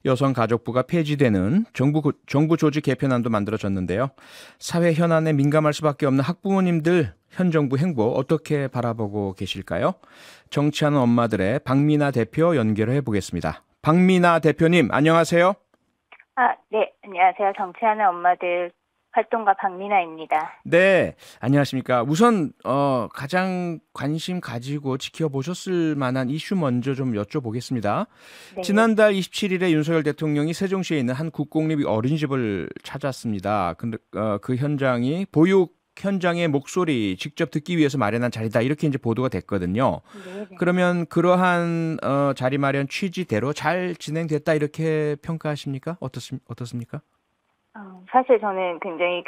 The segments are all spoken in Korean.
여성가족부가 폐지되는 정부 조직 개편안도 만들어졌는데요. 사회 현안에 민감할 수밖에 없는 학부모님들 현 정부 행보 어떻게 바라보고 계실까요? 정치하는 엄마들의 박미나 대표 연결해 보겠습니다. 박미나 대표님, 안녕하세요. 네, 안녕하세요. 정치하는 엄마들 활동가 박미나입니다. 네, 안녕하십니까. 우선 가장 관심 가지고 지켜보셨을 만한 이슈 먼저 좀 여쭤보겠습니다. 네, 지난달 27일에 윤석열 대통령이 세종시에 있는 한 국공립 어린이집을 찾았습니다. 그 현장이 보육 현장의 목소리 직접 듣기 위해서 마련한 자리다, 이렇게 이제 보도가 됐거든요. 네, 네. 그러면 그러한 자리 마련 취지대로 잘 진행됐다, 이렇게 평가하십니까? 어떻습니까? 사실 저는 굉장히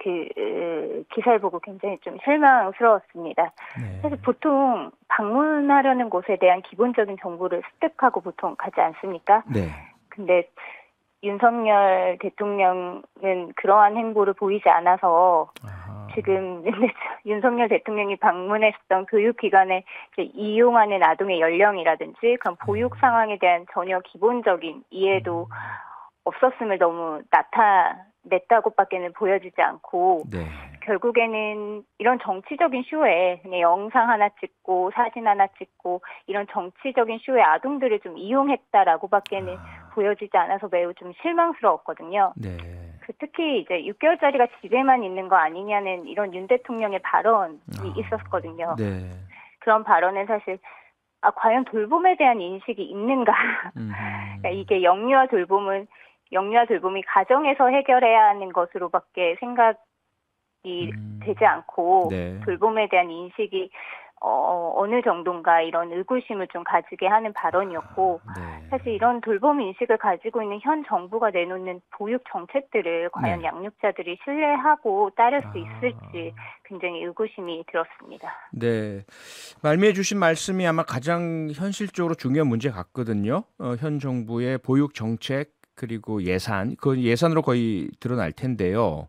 기사를 보고 굉장히 좀 실망스러웠습니다. 네. 사실 보통 방문하려는 곳에 대한 기본적인 정보를 습득하고 보통 가지 않습니까? 네. 근데 윤석열 대통령은 그러한 행보를 보이지 않아서 지금 윤석열 대통령이 방문했던 교육기관에 이용하는 아동의 연령이라든지 그런 보육 상황에 대한 전혀 기본적인 이해도 없었음을 너무 나타냈다고밖에는 보여지지 않고, 네. 결국에는 이런 정치적인 쇼에 그냥 영상 하나 찍고 사진 하나 찍고 이런 정치적인 쇼에 아동들을 좀 이용했다라고밖에는 보여지지 않아서 매우 좀 실망스러웠거든요. 네. 특히 이제 6개월짜리가 집에만 있는 거 아니냐는 이런 윤 대통령의 발언이 있었거든요. 네. 그런 발언은 사실 과연 돌봄에 대한 인식이 있는가? 그러니까 이게 영유아 돌봄이 가정에서 해결해야 하는 것으로밖에 생각이 되지 않고, 네. 돌봄에 대한 인식이 어느 정도인가 이런 의구심을 좀 가지게 하는 발언이었고, 네. 사실 이런 돌봄 인식을 가지고 있는 현 정부가 내놓는 보육 정책들을 과연 네. 양육자들이 신뢰하고 따를 수 있을지 굉장히 의구심이 들었습니다. 네. 말미에 주신 말씀이 아마 가장 현실적으로 중요한 문제 같거든요. 현 정부의 보육 정책 그리고 예산, 그 예산으로 거의 드러날 텐데요.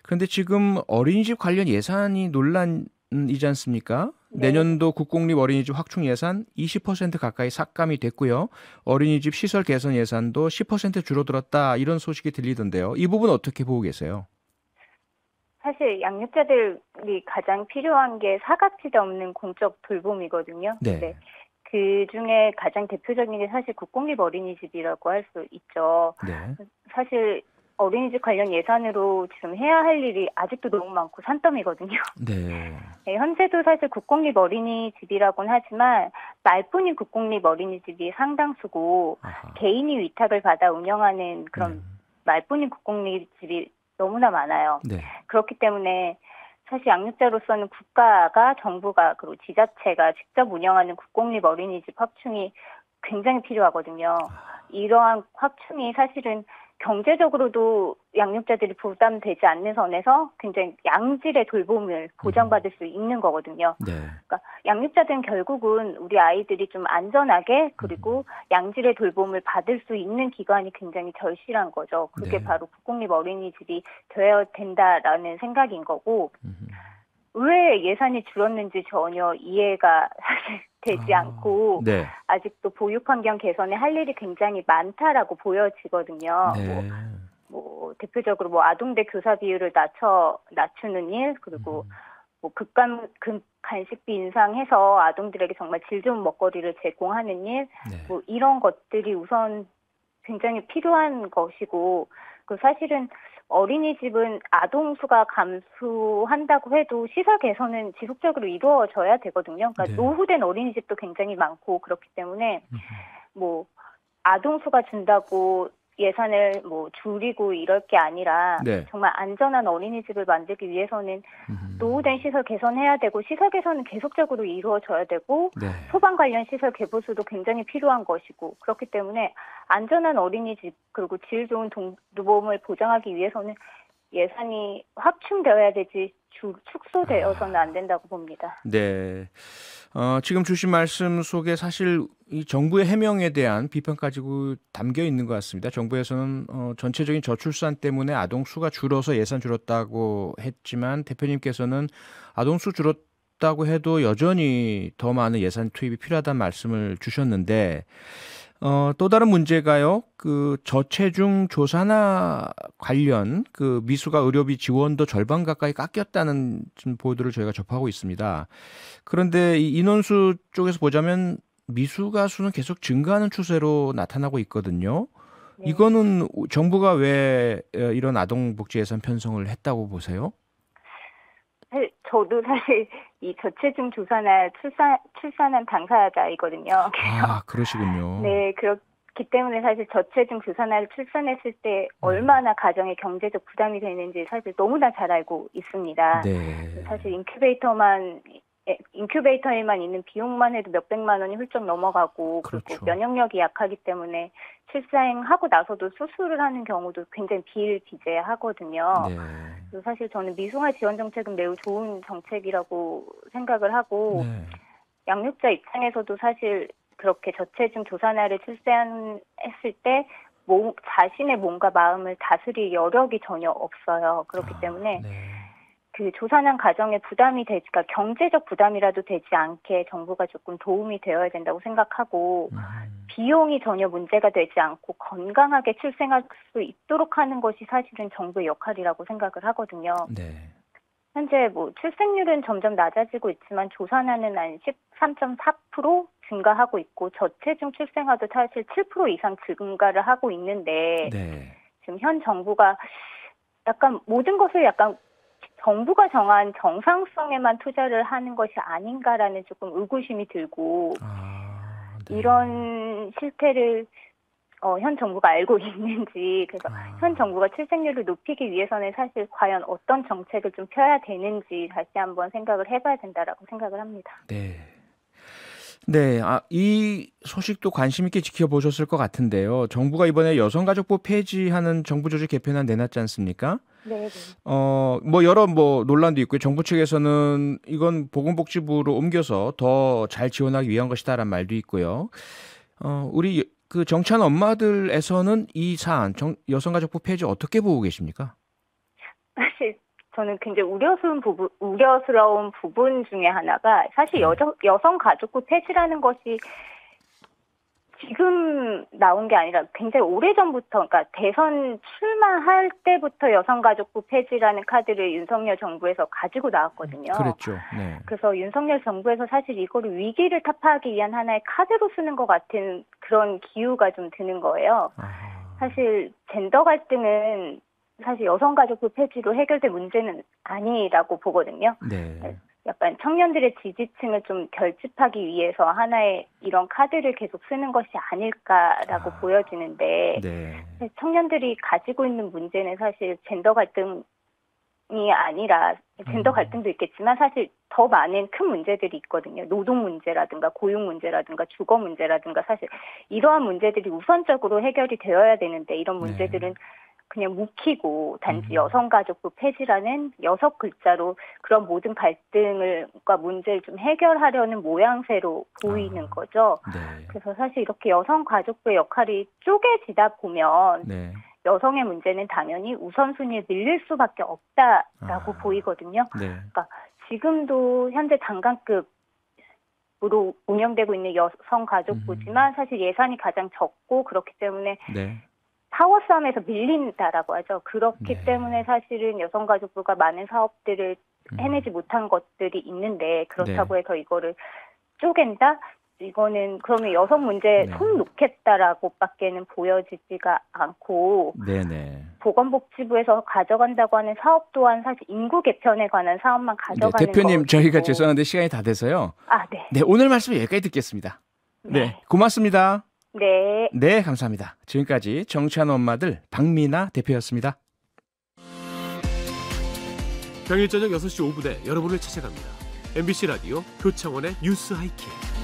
그런데 지금 어린이집 관련 예산이 논란이지 않습니까? 네. 내년도 국공립 어린이집 확충 예산 20% 가까이 삭감이 됐고요. 어린이집 시설 개선 예산도 10% 줄어들었다, 이런 소식이 들리던데요. 이 부분 어떻게 보고 계세요? 사실 양육자들이 가장 필요한 게 사각지대 없는 공적 돌봄이거든요. 네. 네. 그 중에 가장 대표적인 게 사실 국공립 어린이집이라고 할 수 있죠. 네. 사실 어린이집 관련 예산으로 지금 해야 할 일이 아직도 너무 많고 산더미거든요. 네. 네, 현재도 사실 국공립 어린이집이라고는 하지만 말뿐인 국공립 어린이집이 상당수고, 아하. 개인이 위탁을 받아 운영하는 그런 말뿐인 국공립집이 너무나 많아요. 네. 그렇기 때문에 사실 양육자로서는 국가가, 정부가, 그리고 지자체가 직접 운영하는 국공립 어린이집 확충이 굉장히 필요하거든요. 이러한 확충이 사실은 경제적으로도 양육자들이 부담되지 않는 선에서 굉장히 양질의 돌봄을 보장받을 수 있는 거거든요. 네. 그러니까 양육자들은 결국은 우리 아이들이 좀 안전하게 그리고 양질의 돌봄을 받을 수 있는 기관이 굉장히 절실한 거죠. 그게 네. 바로 국공립 어린이집이 되어야 된다라는 생각인 거고, 왜 예산이 줄었는지 전혀 이해가 사실 되지 않고, 네. 아직도 보육 환경 개선에 할 일이 굉장히 많다라고 보여지거든요. 네. 대표적으로 아동대 교사 비율을 낮추는 일, 그리고 간식비 인상해서 아동들에게 정말 질 좋은 먹거리를 제공하는 일, 네. 이런 것들이 우선 굉장히 필요한 것이고, 사실은 어린이집은 아동 수가 감소한다고 해도 시설 개선은 지속적으로 이루어져야 되거든요. 그러니까 네. 노후된 어린이집도 굉장히 많고, 그렇기 때문에 아동 수가 준다고 예산을 줄이고 이럴 게 아니라, 네. 정말 안전한 어린이집을 만들기 위해서는 노후된 시설 개선해야 되고, 시설 개선은 계속적으로 이루어져야 되고, 네. 소방 관련 시설 개보수도 굉장히 필요한 것이고, 그렇기 때문에 안전한 어린이집 그리고 질 좋은 돌봄을 보장하기 위해서는 예산이 확충되어야 되지 축소되어서는 안 된다고 봅니다. 네. 지금 주신 말씀 속에 사실 이 정부의 해명에 대한 비판까지 담겨 있는 것 같습니다. 정부에서는 전체적인 저출산 때문에 아동 수가 줄어서 예산 줄었다고 했지만, 대표님께서는 아동 수 줄었다고 해도 여전히 더 많은 예산 투입이 필요하다는 말씀을 주셨는데, 또 다른 문제가요. 그 저체중 조산화 관련 그 미수가 의료비 지원도 절반 가까이 깎였다는 좀 보도를 저희가 접하고 있습니다. 그런데 이 인원수 쪽에서 보자면 미수가 수는 계속 증가하는 추세로 나타나고 있거든요. 네. 이거는 정부가 왜 이런 아동복지 예산 편성을 했다고 보세요? 저도 사실 이 저체중 조산할 출산한 당사자이거든요. 아, 그러시군요. 네, 그렇기 때문에 사실 저체중 조산할 출산했을 때 얼마나 가정에 경제적 부담이 되는지 사실 너무나 잘 알고 있습니다. 네. 사실 인큐베이터에만 있는 비용만 해도 몇백만 원이 훌쩍 넘어가고, 그렇죠. 그리고 면역력이 약하기 때문에 출산하고 나서도 수술을 하는 경우도 굉장히 비일비재하거든요. 네. 그래서 사실 저는 미송화 지원 정책은 매우 좋은 정책이라고 생각을 하고, 네. 양육자 입장에서도 사실 그렇게 저체중 조산아를 출산했을 때 자신의 몸과 마음을 다스릴 여력이 전혀 없어요. 그렇기 때문에 네. 그 조산한 가정에 부담이 그러니까 경제적 부담이라도 되지 않게 정부가 조금 도움이 되어야 된다고 생각하고, 비용이 전혀 문제가 되지 않고 건강하게 출생할 수 있도록 하는 것이 사실은 정부의 역할이라고 생각을 하거든요. 네. 현재 출생률은 점점 낮아지고 있지만 조산하는 한 13.4% 증가하고 있고, 저체중 출생아도 사실 7% 이상 증가를 하고 있는데, 네. 지금 현 정부가 약간 모든 것을 약간 정부가 정한 정상성에만 투자를 하는 것이 아닌가라는 조금 의구심이 들고, 네. 이런 실태를 현 정부가 알고 있는지, 그래서 현 정부가 출생률을 높이기 위해서는 사실 과연 어떤 정책을 좀 펴야 되는지 다시 한번 생각을 해봐야 된다라고 생각을 합니다. 네. 네, 이 소식도 관심 있게 지켜보셨을 것 같은데요. 정부가 이번에 여성가족부 폐지하는 정부 조직 개편안 내놨지 않습니까? 네. 여러 논란도 있고요. 정부 측에서는 이건 보건복지부로 옮겨서 더 잘 지원하기 위한 것이다라는 말도 있고요. 우리 그 정치하는 엄마들에서는 이 사안, 여성가족부 폐지 어떻게 보고 계십니까? 사실 저는 굉장히 우려스러운 부분 중에 하나가, 사실 여성가족부 폐지라는 것이 지금 나온 게 아니라 굉장히 오래전부터, 그러니까 대선 출마할 때부터 여성가족부 폐지라는 카드를 윤석열 정부에서 가지고 나왔거든요. 그랬죠. 네. 그래서 윤석열 정부에서 사실 이거를 위기를 타파하기 위한 하나의 카드로 쓰는 것 같은 그런 기우가 좀 드는 거예요. 사실 젠더 갈등은 사실 여성가족부 폐지로 해결될 문제는 아니라고 보거든요. 네. 약간 청년들의 지지층을 좀 결집하기 위해서 하나의 이런 카드를 계속 쓰는 것이 아닐까라고 보여지는데, 네. 청년들이 가지고 있는 문제는 사실 젠더 갈등이 아니라, 젠더 갈등도 있겠지만 사실 더 많은 큰 문제들이 있거든요. 노동 문제라든가 고용 문제라든가 주거 문제라든가, 사실 이러한 문제들이 우선적으로 해결이 되어야 되는데, 이런 문제들은 그냥 묵히고 단지 여성가족부 폐지라는 6글자로 그런 모든 갈등과 문제를 좀 해결하려는 모양새로 보이는 거죠. 네. 그래서 사실 이렇게 여성가족부의 역할이 쪼개지다 보면 네. 여성의 문제는 당연히 우선순위에 밀릴 수밖에 없다라고 보이거든요. 네. 그러니까 지금도 현재 장관급으로 운영되고 있는 여성가족부지만 사실 예산이 가장 적고, 그렇기 때문에 네. 파워 싸움에서 밀린다라고 하죠. 그렇기 때문에 사실은 여성가족부가 많은 사업들을 해내지 못한 것들이 있는데, 그렇다고 해서 이거를 쪼갠다? 이거는 그러면 여성 문제에 손 놓겠다라고밖에는 보여지지가 않고, 네네. 보건복지부에서 가져간다고 하는 사업 또한 사실 인구 개편에 관한 사업만 가져가는 대표님, 거고. 저희가 죄송한데 시간이 다 돼서요. 네. 네, 오늘 말씀 여기까지 듣겠습니다. 네, 고맙습니다. 네. 네, 감사합니다. 지금까지 정치하는 엄마들 박미나 대표였습니다. 평일 저녁 6시 5분에 여러분을 찾아갑니다. MBC 라디오 표창원의 뉴스 하이킥.